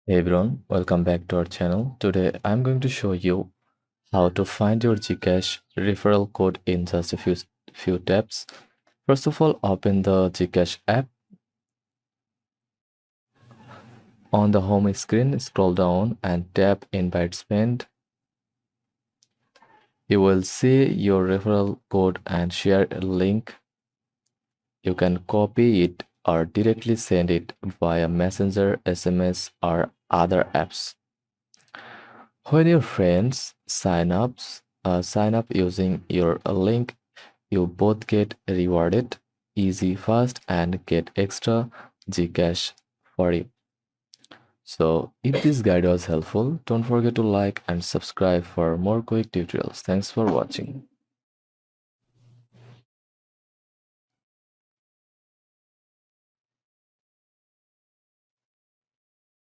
Hey everyone, welcome back to our channel. Today I'm going to show you how to find your GCash referral code in just a few taps. First of all, open the GCash app. On the home screen, scroll down and tap Invite Spend. You will see your referral code and share a link. You can copy it or directly send it via Messenger, SMS, or other apps. When your friends sign up using your link, you both get rewarded, easy, fast, and get extra Gcash for you. So, if this guide was helpful, don't forget to like and subscribe for more quick tutorials. Thanks for watching.